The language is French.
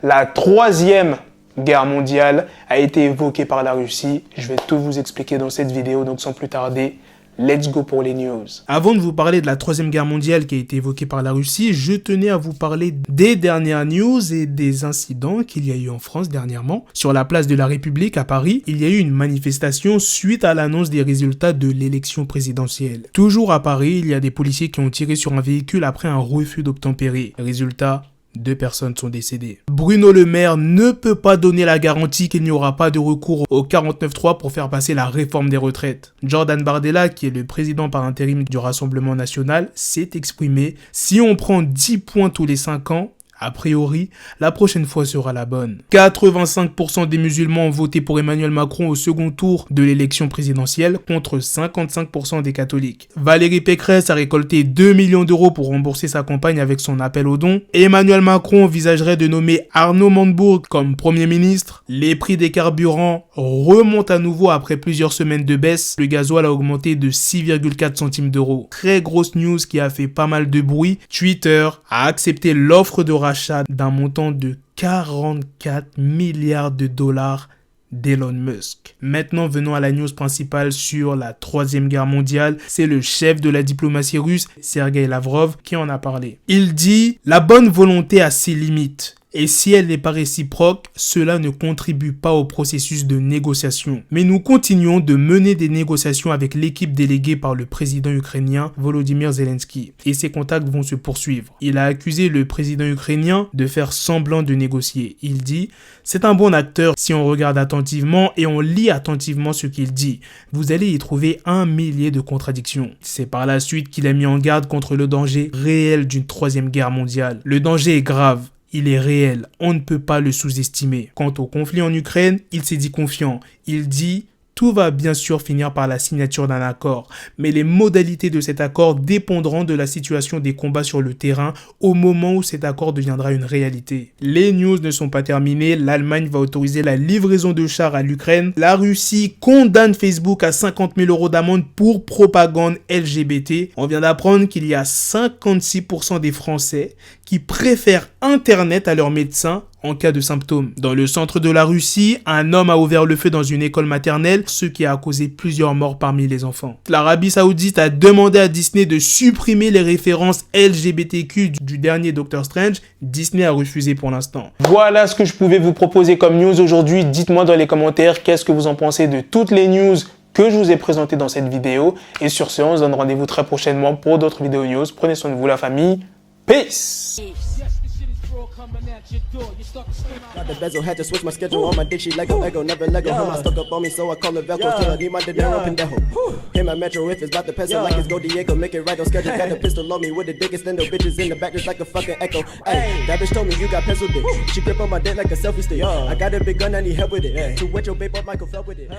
La troisième guerre mondiale a été évoquée par la Russie. Je vais tout vous expliquer dans cette vidéo, donc sans plus tarder, let's go pour les news. Avant de vous parler de la troisième guerre mondiale qui a été évoquée par la Russie, je tenais à vous parler des dernières news et des incidents qu'il y a eu en France dernièrement. Sur la place de la République à Paris, il y a eu une manifestation suite à l'annonce des résultats de l'élection présidentielle. Toujours à Paris, il y a des policiers qui ont tiré sur un véhicule après un refus d'obtempérer. Résultat, 2 personnes sont décédées. Bruno Le Maire ne peut pas donner la garantie qu'il n'y aura pas de recours au 49.3 pour faire passer la réforme des retraites. Jordan Bardella, qui est le président par intérim du Rassemblement national, s'est exprimé. Si on prend 10 points tous les 5 ans, a priori, la prochaine fois sera la bonne. 85% des musulmans ont voté pour Emmanuel Macron au second tour de l'élection présidentielle contre 55% des catholiques. Valérie Pécresse a récolté 2 millions d'euros pour rembourser sa campagne avec son appel aux dons. Emmanuel Macron envisagerait de nommer Arnaud Montebourg comme Premier ministre. Les prix des carburants remontent à nouveau après plusieurs semaines de baisse. Le gasoil a augmenté de 6,4 centimes d'euros. Très grosse news qui a fait pas mal de bruit. Twitter a accepté l'offre de rachat d'un montant de 44 milliards de dollars d'Elon Musk. Maintenant, venons à la news principale sur la troisième guerre mondiale. C'est le chef de la diplomatie russe, Sergei Lavrov, qui en a parlé. Il dit « La bonne volonté a ses limites. Et si elle n'est pas réciproque, cela ne contribue pas au processus de négociation. Mais nous continuons de mener des négociations avec l'équipe déléguée par le président ukrainien Volodymyr Zelensky. Et ces contacts vont se poursuivre. Il a accusé le président ukrainien de faire semblant de négocier. Il dit « C'est un bon acteur si on regarde attentivement et on lit attentivement ce qu'il dit. Vous allez y trouver 1 millier de contradictions. » C'est par la suite qu'il a mis en garde contre le danger réel d'une troisième guerre mondiale. Le danger est grave. Il est réel, on ne peut pas le sous-estimer. Quant au conflit en Ukraine, il s'est dit confiant. Il dit « Tout va bien sûr finir par la signature d'un accord, mais les modalités de cet accord dépendront de la situation des combats sur le terrain au moment où cet accord deviendra une réalité. » Les news ne sont pas terminées, l'Allemagne va autoriser la livraison de chars à l'Ukraine. La Russie condamne Facebook à 50 000 € d'amende pour propagande LGBT. On vient d'apprendre qu'il y a 56% des Français qui préfèrent Internet à leur médecin en cas de symptômes. Dans le centre de la Russie, un homme a ouvert le feu dans une école maternelle, ce qui a causé plusieurs morts parmi les enfants. L'Arabie Saoudite a demandé à Disney de supprimer les références LGBTQ du dernier Doctor Strange. Disney a refusé pour l'instant. Voilà ce que je pouvais vous proposer comme news aujourd'hui. Dites-moi dans les commentaires qu'est-ce que vous en pensez de toutes les news que je vous ai présentées dans cette vidéo. Et sur ce, on se donne rendez-vous très prochainement pour d'autres vidéos news. Prenez soin de vous la famille. Peace! Got the bezel, had to switch my schedule on my dick, she Lego, never Lego. Her mouth stuck up on me, so I call her Velcro. Till I need my dinero pendejo. Hit my metro if it's about to pencil, like it's Go Diego. Make it right on schedule. Got a pistol on me with the dick extendo. Bitches in the back just like a fucking echo. Ay, that bitch told me you got pencil dick. She grip on my dick like a selfie stick. I got a big gun, I need help with it. To wet your babe up, Michael fell with it.